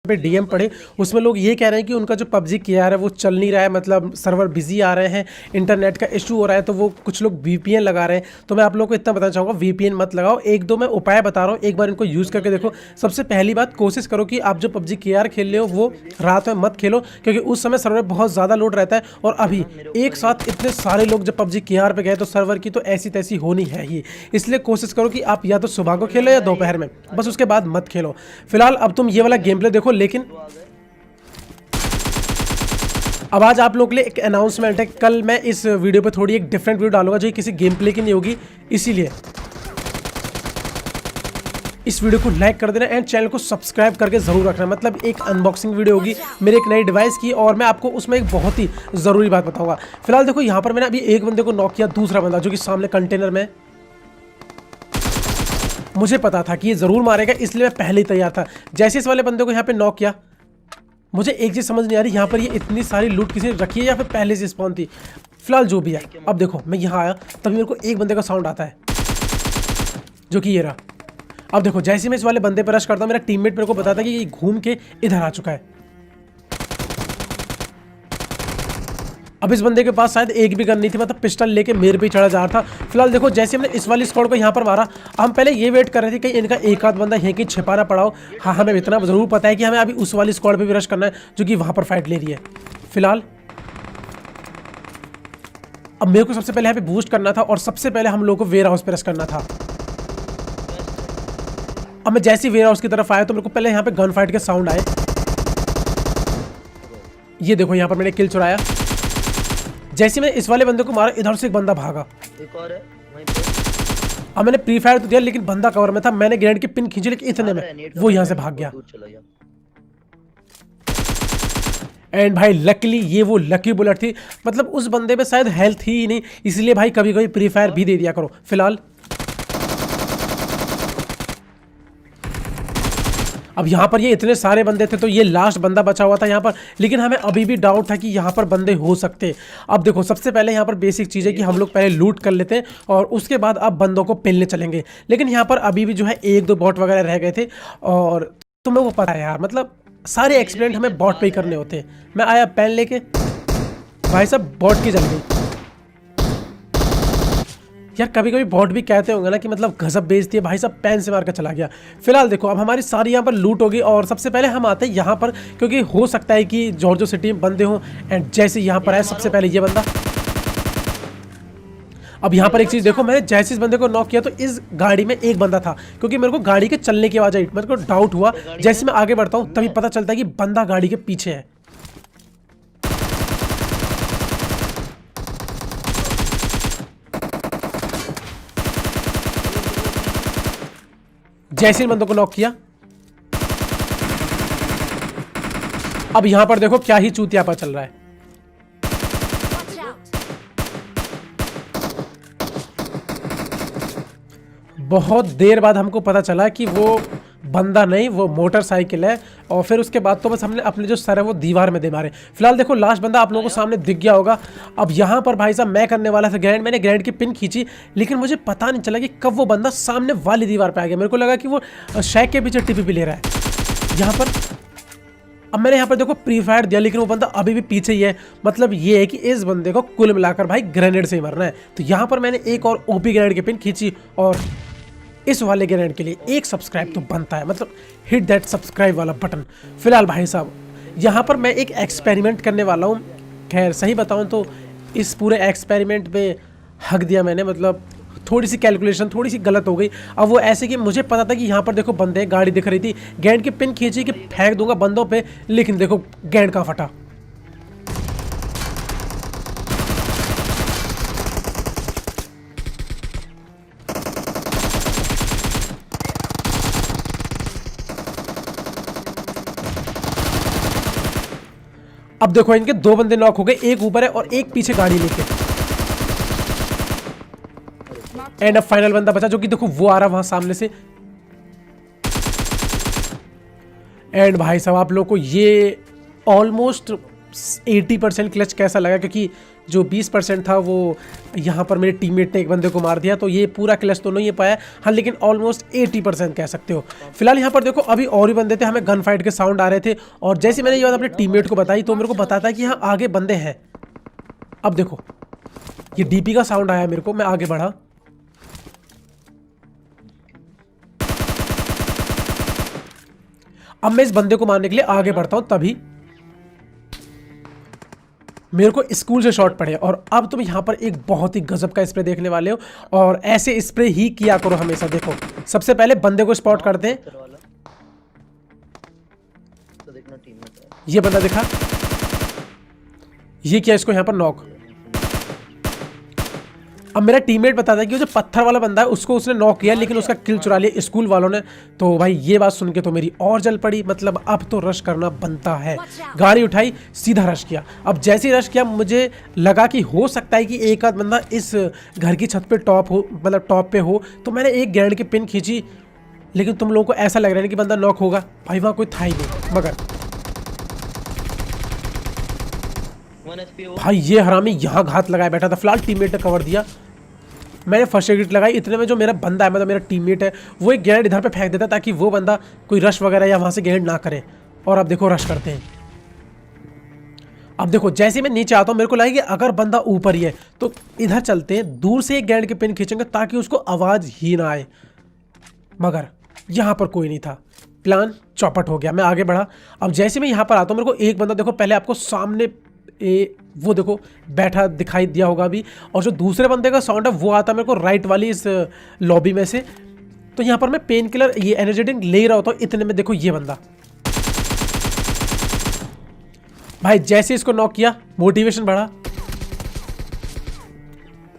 पे डीएम पढ़े, उसमें लोग ये कह रहे हैं कि उनका जो पबजी के आर है वो चल नहीं रहा है, मतलब सर्वर बिजी आ रहे हैं, इंटरनेट का इशू हो रहा है, तो वो कुछ लोग वीपीएन लगा रहे हैं। तो मैं आप लोगों को इतना बताना चाहूँगा, वीपीएन मत लगाओ। एक दो मैं उपाय बता रहा हूँ, एक बार इनको यूज़ करके देखो। सबसे पहली बात, कोशिश करो कि आप जो पबजी के आर खेल रहे हो वो रात में मत खेलो, क्योंकि उस समय सर्वर बहुत ज़्यादा लोड रहता है। और अभी एक साथ इतने सारे लोग जब पबजी के आर पे गए तो सर्वर की तो ऐसी तैसी होनी है ही। इसलिए कोशिश करो कि आप या तो सुबह को खेलो या दोपहर में, बस उसके बाद मत खेलो। फिलहाल अब तुम ये वाला गेम प्ले देखो। लेकिन अब आज आप लोगों के लिए एक अनाउंसमेंट है, कल मैं इस वीडियो पे थोड़ी एक डिफरेंट वीडियो डालूंगा जो किसी गेम प्ले की नहीं होगी, इसीलिए इस वीडियो को लाइक कर देना एंड चैनल को सब्सक्राइब करके जरूर रखना। मतलब एक अनबॉक्सिंग वीडियो होगी मेरे एक नई डिवाइस की, और मैं आपको उसमें एक बहुत ही ज़रूरी बात बताऊंगा। फिलहाल देखो यहाँ पर मैंने अभी एक बंदे को नॉक किया, दूसरा बंदा जो कि सामने कंटेनर में, मुझे पता था कि ये ज़रूर मारेगा, इसलिए मैं पहले ही तैयार था। जैसे इस वाले बंदे को यहाँ पे नॉक किया, मुझे एक चीज़ समझ नहीं आ रही, यहाँ पर ये इतनी सारी लूट किसी ने रखी है या फिर पहले से स्पॉन थी। फिलहाल जो भी है, अब देखो मैं यहाँ आया तभी मेरे को एक बंदे का साउंड आता है जो कि ये रहा। अब देखो जैसे मैं इस वाले बंदे पर रश करता हूं, मेरा टीममेट मेरे को बताता है कि ये घूम के इधर आ चुका है। अब इस बंदे के पास शायद एक भी गन नहीं थी, मतलब पिस्टल लेके मेरे पे ही चढ़ा जा रहा था। फिलहाल देखो जैसे हमने इस वाली स्क्वाड को यहाँ पर मारा, हम पहले ये वेट कर रहे थे कि इनका एक आध बंदा यहीं कहीं छिपाना पड़ा हो। हाँ, हमें इतना जरूर पता है कि हमें अभी उस वाली स्क्वाड पे भी रश करना है जो कि वहां पर फाइट ले रही है। फिलहाल अब मेरे को सबसे पहले यहाँ पे बूस्ट करना था और सबसे पहले हम लोगों को वेयर हाउस पे रश करना था। अब मैं जैसे ही वेयर हाउस की तरफ आया तो मेरे को पहले यहाँ पे गन फाइट के साउंड आए। ये देखो यहाँ पर मैंने किल चुराया। जैसे मैं इस वाले बंदे को मारा, इधर से एक बंदा भागा। एक और है वहीं पे। अब मैंने प्री फायर तो दिया लेकिन बंदा कवर में था, मैंने ग्रेनेड की पिन खींची लेकिन इतने में वो यहाँ से भाग गया। एंड भाई लकीली ये वो लकी बुलेट थी, मतलब उस बंदे पे शायद हेल्थ ही नहीं, इसलिए भाई कभी कभी प्री फायर भी दे दिया करो। फिलहाल अब यहाँ पर ये इतने सारे बंदे थे तो ये लास्ट बंदा बचा हुआ था यहाँ पर, लेकिन हमें अभी भी डाउट था कि यहाँ पर बंदे हो सकते। अब देखो सबसे पहले यहाँ पर बेसिक चीज़ है कि हम लोग पहले लूट कर लेते हैं और उसके बाद अब बंदों को पेलने चलेंगे। लेकिन यहाँ पर अभी भी जो है एक दो बॉट वगैरह रह गए थे, और तुम्हें वो पता है यार, मतलब सारे एक्सपेरिमेंट हमें बॉट पे ही करने होते हैं। मैं आया पेन लेके, भाई साहब बॉट की जल गई यार। कभी कभी बॉट भी कहते होंगे ना कि मतलब गजब बेइज्जती है, भाई साहब पेन से मार कर चला गया। फिलहाल देखो अब हमारी सारी यहाँ पर लूट होगी और सबसे पहले हम आते हैं यहाँ पर, क्योंकि हो सकता है कि जॉर्जो सिटी में बंदे हों। एंड जैसे यहाँ पर आए सबसे पहले ये बंदा। अब यहाँ पर एक चीज़ देखो, मैंने जैसे इस बंदे को नॉक किया तो इस गाड़ी में एक बंदा था, क्योंकि मेरे को गाड़ी के चलने की आवाज़ आई, मेरे को डाउट हुआ। जैसे मैं आगे बढ़ता हूँ तभी पता चलता है कि बंदा गाड़ी के पीछे है। जैसे इन बंदों को नॉक किया, अब यहां पर देखो क्या ही चूतियापा चल रहा है। बहुत देर बाद हमको पता चला कि वो बंदा नहीं, वो मोटरसाइकिल है। और फिर उसके बाद तो बस हमने अपने जो सर है वो दीवार में दे मारे। फिलहाल देखो लास्ट बंदा आप लोगों को सामने दिख गया होगा। अब यहाँ पर भाई साहब मैं करने वाला था ग्रेनेड, मैंने ग्रेनेड की पिन खींची लेकिन मुझे पता नहीं चला कि कब वो बंदा सामने वाली दीवार पे आ गया। मेरे को लगा कि वो शैक के पीछे टीपीपी ले रहा है यहाँ पर। अब मैंने यहाँ पर देखो प्री फायर दिया लेकिन वो बंदा अभी भी पीछे ही है। मतलब ये है कि इस बंदे को कुल मिलाकर भाई ग्रेनेड से ही मरना है। तो यहाँ पर मैंने एक और ओपी ग्रेनेड की पिन खींची और इस वाले ग्रेनेड के लिए एक सब्सक्राइब तो बनता है, मतलब हिट दैट सब्सक्राइब वाला बटन। फिलहाल भाई साहब यहाँ पर मैं एक एक्सपेरिमेंट करने वाला हूँ। खैर सही बताऊँ तो इस पूरे एक्सपेरिमेंट पे हक दिया मैंने, मतलब थोड़ी सी कैलकुलेशन थोड़ी सी गलत हो गई। अब वो ऐसे कि मुझे पता था कि यहाँ पर देखो बंदे, गाड़ी दिख रही थी, ग्रेनेड की पिन खींची कि फेंक दूंगा बंदों पे, लेकिन देखो ग्रेनेड कहाँ फटा। अब देखो इनके दो बंदे नॉक हो गए, एक ऊपर है और एक पीछे गाड़ी लेके। एंड अब फाइनल बंदा बचा जो कि देखो वो आ रहा वहां सामने से। एंड भाई साहब आप लोग को ये ऑलमोस्ट 80% क्लच कैसा लगा, क्योंकि जो 20% था वो यहाँ पर मेरे टीममेट ने एक बंदे को मार दिया। तो ये पूरा क्लच तो नहीं पाया हाँ, लेकिन ऑलमोस्ट 80% कह सकते हो। फिलहाल यहाँ पर देखो अभी और भी बंदे थे, हमें गन फाइट के साउंड आ रहे थे और जैसे मैंने ये बात अपने टीममेट को बताई तो मेरे को बताता है कि यहाँ आगे बंदे हैं। अब देखो ये डीपी का साउंड आया मेरे को, मैं आगे बढ़ा। अब मैं इस बंदे को मारने के लिए आगे बढ़ता हूं, तभी मेरे को स्कूल से शॉट पड़े। और अब तुम यहां पर एक बहुत ही गजब का स्प्रे देखने वाले हो और ऐसे स्प्रे ही किया करो हमेशा। देखो सबसे पहले बंदे को स्पॉट करते हैं, वाला तो देखना टीम में तो है। ये बंदा दिखा, ये किया इसको यहां पर नॉक। अब मेरा टीममेट बताता है कि वो जो पत्थर वाला बंदा है उसको उसने नॉक किया, लेकिन उसका किल चुरा लिया स्कूल वालों ने। तो भाई ये बात सुन के तो मेरी और जल पड़ी, मतलब अब तो रश करना बनता है। गाड़ी उठाई, सीधा रश किया। अब जैसे ही रश किया मुझे लगा कि हो सकता है कि एक आध बंदा इस घर की छत पे टॉप हो, मतलब टॉप पे हो। तो मैंने एक ग्रेनेड की पिन खींची, लेकिन तुम लोगों को ऐसा लग रहा है कि बंदा नॉक होगा। भाई वहाँ कोई था ही नहीं, मगर 1 HP वो भाई ये हरामी यहाँ घात लगाए बैठा था। फिलहाल टीममेट ने कवर दिया, मैंने फर्स्ट एड लगाई। इतने में जो मेरा बंदा है, मतलब मेरा टीममेट है, वो एक ग्रेनेड इधर पे फेंक देता ताकि वो बंदा कोई रश वगैरह या वहां से ग्रेनेड ना करे। और अब देखो रश करते हैं। अब देखो जैसे मैं नीचे आता हूँ मेरे को लगा कि अगर बंदा ऊपर ही है तो इधर चलते हैं, दूर से एक ग्रेनेड की पिन खींचेंगे ताकि उसको आवाज ही ना आए। मगर यहाँ पर कोई नहीं था, प्लान चौपट हो गया। मैं आगे बढ़ा। अब जैसे मैं यहाँ पर आता हूँ मेरे को एक बंदा देखो पहले आपको सामने वो देखो बैठा दिखाई दिया होगा अभी, और जो दूसरे बंदे का साउंड है वो आता है मेरे को राइट वाली इस लॉबी में से। तो यहाँ पर मैं पेन किलर ये एनर्जेटिक ले रहा होता हूँ, इतने में देखो ये बंदा। भाई जैसे इसको नॉक किया मोटिवेशन बढ़ा,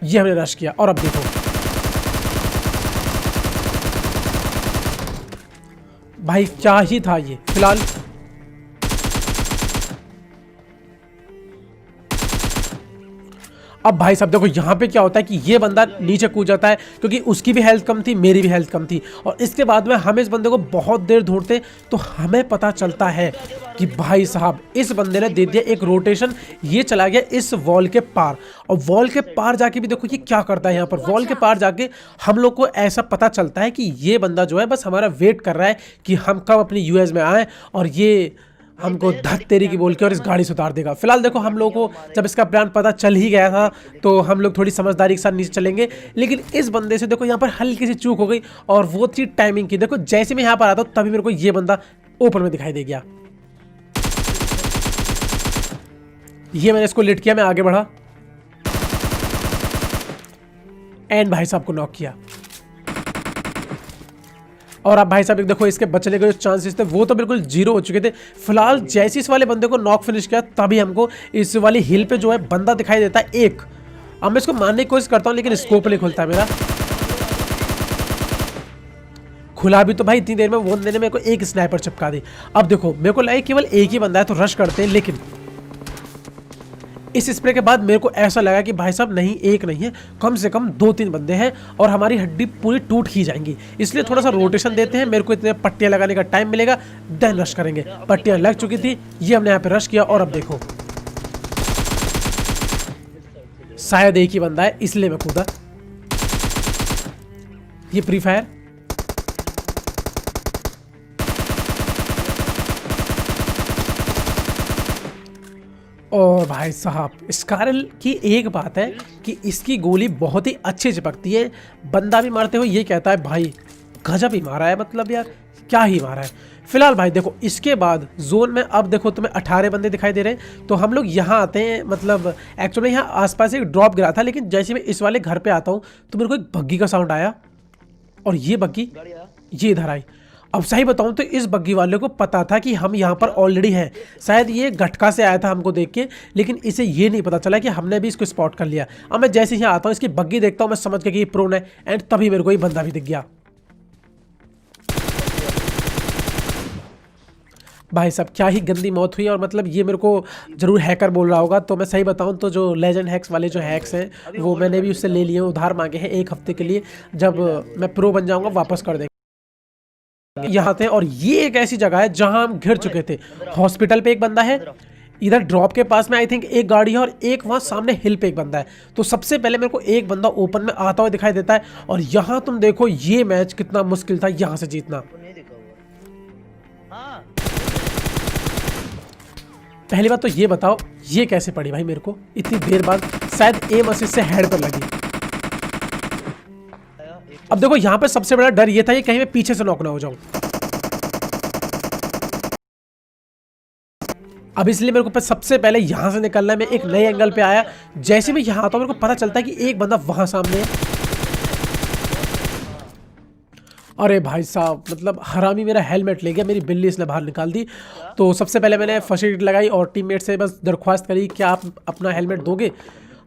ये हमने रश किया। और अब देखो भाई क्या ही था ये। फिलहाल अब भाई साहब देखो यहाँ पे क्या होता है कि ये बंदा नीचे कूद जाता है, क्योंकि उसकी भी हेल्थ कम थी, मेरी भी हेल्थ कम थी। और इसके बाद में हम इस बंदे को बहुत देर ढूंढते तो हमें पता चलता है कि भाई साहब इस बंदे ने दे दिया एक रोटेशन, ये चला गया इस वॉल के पार। और वॉल के पार जाके भी देखो ये क्या करता है। यहाँ पर वॉल के पार जाके हम लोग को ऐसा पता चलता है कि ये बंदा जो है बस हमारा वेट कर रहा है कि हम कब अपनी यूएस में आए और ये हमको धत तेरी की बोल के और इस गाड़ी से उतार देगा। फिलहाल देखो हम लोगों को जब इसका प्लान पता चल ही गया था तो हम लोग थोड़ी समझदारी के साथ नीचे चलेंगे, लेकिन इस बंदे से देखो यहाँ पर हल्की सी चूक हो गई और वो थी टाइमिंग की। देखो जैसे मैं यहाँ पर आता हूँ तभी मेरे को ये बंदा ऊपर में दिखाई दे गया। ये मैंने इसको लिट किया, मैं आगे बढ़ा एंड भाई साहब को नॉक किया। और अब भाई साहब एक देखो इसके बचने के जो चांसेस थे वो तो बिल्कुल जीरो हो चुके थे। फिलहाल जैसे इस वाले बंदे को नॉक फिनिश किया तभी हमको इस वाली हिल पे जो है बंदा दिखाई देता है एक। अब मैं इसको मारने की कोशिश करता हूँ लेकिन स्कोप नहीं खुलता है मेरा। खुला भी तो भाई इतनी देर में वो बंदे ने मेरे को एक स्नाइपर चिपका दी। अब देखो मेरे को लगा केवल एक ही बंदा है तो रश करते हैं, लेकिन इस स्प्रे के बाद मेरे को ऐसा लगा कि भाई साहब नहीं एक नहीं है, कम से कम 2-3 बंदे हैं और हमारी हड्डी पूरी टूट ही जाएंगी। इसलिए थोड़ा सा रोटेशन देते हैं, मेरे को इतने पट्टियां लगाने का टाइम मिलेगा, देन रश करेंगे। पट्टियां लग चुकी थी, ये हमने यहाँ पे रश किया। और अब देखो शायद एक ही बंदा है इसलिए मैं कूदा। ये प्री फायर और भाई साहब स्कारल की एक बात है कि इसकी गोली बहुत ही अच्छी चिपकती है। बंदा भी मारते हुए ये कहता है भाई गजब ही मारा है, मतलब यार क्या ही मारा है। फिलहाल भाई देखो इसके बाद जोन में अब देखो तुम्हें 18 बंदे दिखाई दे रहे हैं। तो हम लोग यहाँ आते हैं, मतलब एक्चुअली यहाँ आसपास एक ड्रॉप गिरा था, लेकिन जैसे मैं इस वाले घर पे आता हूँ तो मेरे को एक बग्गी का साउंड आया और ये बग्गी ये इधर आई। अब सही बताऊं तो इस बग्गी वाले को पता था कि हम यहाँ पर ऑलरेडी हैं। शायद ये गटका से आया था हमको देख के, लेकिन इसे ये नहीं पता चला कि हमने भी इसको स्पॉट कर लिया। अब मैं जैसे यहाँ आता हूँ इसकी बग्गी देखता हूँ, मैं समझ गया कि ये प्रोन है एंड तभी मेरे को ये बंदा भी दिख गया। भाई साहब क्या ही गंदी मौत हुई। और मतलब ये मेरे को जरूर हैकर बोल रहा होगा, तो मैं सही बताऊं तो जो लेजेंड हैक्स वाले जो हैक्स हैं वो मैंने भी उससे ले लिए, उधार मांगे हैं 1 हफ्ते के लिए। जब मैं प्रो बन जाऊंगा वापस कर देंगे। यहाँ थे और ये एक ऐसी जगह है जहां हम घिर चुके थे। हॉस्पिटल पे एक बंदा है, इधर ड्रॉप के पास में आई थिंक एक गाड़ी है और एक वहाँ सामने हिल पे एक बंदा है। तो सबसे पहले मेरे को एक बंदा ओपन में आता हुआ दिखाई देता है और यहाँ तुम देखो ये मैच कितना मुश्किल था यहाँ से जीतना। वो नहीं दिखा हुआ। हाँ पहली बात तो ये बताओ ये कैसे पड़ी भाई मेरे को इतनी देर बाद, शायद एम असिस्ट से हेड पर लगी। आया एक। अब देखो यहाँ पे सबसे बड़ा डर ये था कि कहीं मैं पीछे से नॉक ना हो जाऊं। अब इसलिए मेरे को सबसे पहले यहाँ से निकलना है। मैं एक नए एंगल पे आया, जैसे मैं यहाँ आता हूँ मेरे को पता चलता है कि एक बंदा वहां सामने है। अरे भाई साहब मतलब हरामी मेरा हेलमेट ले गया, मेरी बिल्ली इसने बाहर निकाल दी। तो सबसे पहले मैंने फर्स्ट एड लगाई और टीममेट से बस दरख्वास्त करी कि आप अपना हेलमेट दोगे।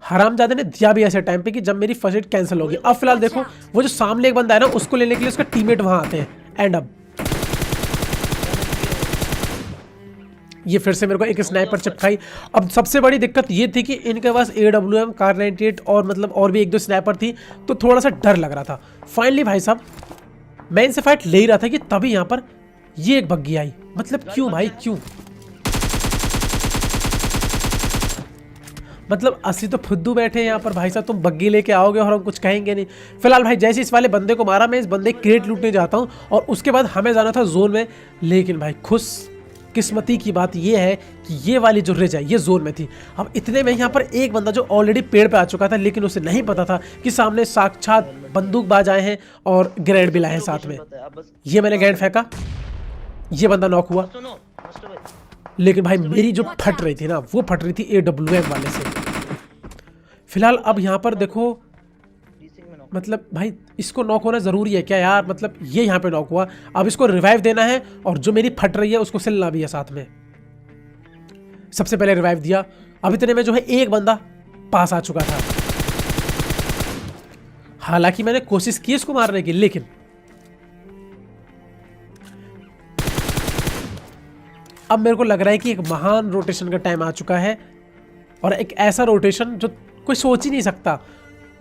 हरामजादे ने दिया भी ऐसे टाइम पे कि जब मेरी फर्स्ट एड कैंसिल होगी। अब फिलहाल देखो वो जो सामने एक बंदा है ना उसको लेने के लिए उसका टीममेट वहां आते हैं। एंड अब ये फिर से मेरे को एक स्नाइपर चिपकाई। अब सबसे बड़ी दिक्कत ये थी कि इनके पास AWM कार 98 और मतलब और भी एक दो स्नाइपर थी, तो थोड़ा सा डर लग रहा था। फाइनली भाई साहब मैं इनसे फाइट ले ही रहा था कि तभी यहाँ पर ये एक बग्गी आई। मतलब क्यों भाई क्यों? मतलब असली तो फुद्दू बैठे हैं यहाँ पर भाई साहब, तुम बग्गी लेके आओगे और हम कुछ कहेंगे नहीं। फिलहाल भाई जैसे इस वाले बंदे को मारा, मैं इस बंदे की क्रेट लूटने जाता हूँ और उसके बाद हमें जाना था जोन में। लेकिन भाई खुश किस्मती की बात यह है कि ये वाली जो रिज है ये जोन में थी। अब इतने में यहाँ पर एक बंदा जो ऑलरेडी पेड़ पे आ चुका था, लेकिन उसे नहीं पता था कि सामने साक्षात बंदूकबाज आए हैं और ग्रेनेड भी लाए हैं साथ में। ये मैंने ग्रेनेड फेंका, ये बंदा नॉक हुआ। सुनो मास्टर भाई, लेकिन भाई मेरी जो फट रही थी ना वो फट रही थी AWM वाले से। फिलहाल अब यहाँ पर देखो डीसिंग में नॉक। मतलब भाई इसको नॉक होना ज़रूरी है क्या यार? मतलब ये यहाँ पे नॉक हुआ, अब इसको रिवाइव देना है और जो मेरी फट रही है उसको सिलना भी है साथ में। सबसे पहले रिवाइव दिया। अब इतने में जो है एक बंदा पास आ चुका था। हालांकि मैंने कोशिश की इसको मारने की, लेकिन अब मेरे को लग रहा है कि एक महान रोटेशन का टाइम आ चुका है और एक ऐसा रोटेशन जो कोई सोच ही नहीं सकता।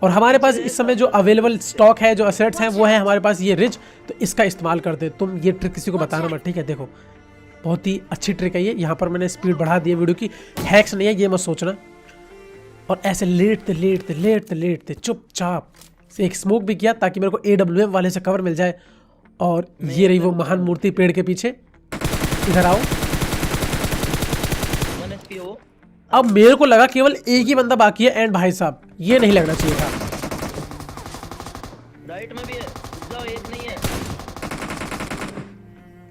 और हमारे पास इस समय जो अवेलेबल स्टॉक है, जो असेट्स हैं, वो है हमारे पास ये रिज। तो इसका इस्तेमाल करते। तुम ये ट्रिक किसी को बताना मत, ठीक है? देखो बहुत ही अच्छी ट्रिक है ये। यहाँ पर मैंने स्पीड बढ़ा दी है वीडियो की, हैक्स नहीं है ये मत सोचना। और ऐसे लेटते लेटते लेटते लेटते चुपचाप से एक स्मोक भी किया ताकि मेरे को AWM वाले से कवर मिल जाए। और ये रही वो महान मूर्ति पेड़ के पीछे। इधर आओ। 1 HP हो। अब मेरे को लगा केवल एक ही बंदा बाकी है। एंड भाई साहब ये नहीं लगना चाहिए था। राइट में भी है, जाओ एक नहीं है।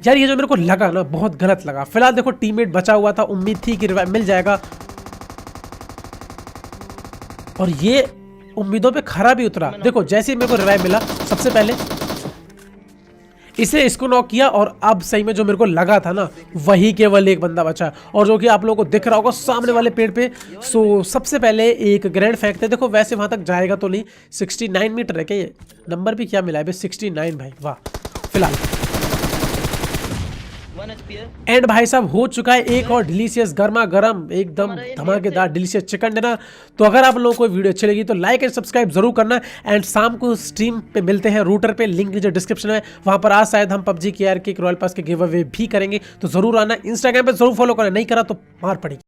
यार ये जो मेरे को लगा ना बहुत गलत लगा। फिलहाल देखो टीममेट बचा हुआ था, उम्मीद थी कि रिवाइव मिल जाएगा और ये उम्मीदों पे खरा भी उतरा। देखो जैसे ही मेरे को रिवाइव मिला, सबसे पहले इसको नॉक किया और अब सही में जो मेरे को लगा था ना वही केवल एक बंदा बचा और जो कि आप लोगों को दिख रहा होगा सामने वाले पेड़ पे। सो सबसे पहले एक ग्रेनेड फेंकते। देखो वैसे वहां तक जाएगा तो नहीं, 69 मीटर है क्या? ये नंबर भी क्या मिला है भाई, 69 भाई, वाह। फिलहाल 1 HP है। एंड भाई साहब हो चुका है एक और डिलीशियस गर्मा गर्म एकदम धमाकेदार डिलीशियस चिकन डिनर। तो अगर आप लोगों को वीडियो अच्छी लगी तो लाइक एंड सब्सक्राइब जरूर करना। एंड शाम को स्ट्रीम पे मिलते हैं रूटर पे, लिंक नीचे डिस्क्रिप्शन में। वहां पर आज शायद हम PUBG KR के रॉयल पास के गिव अवे भी करेंगे, तो जरूर आना। इंस्टाग्राम पे जरूर फॉलो करना, नहीं करा तो मार पड़ेगी।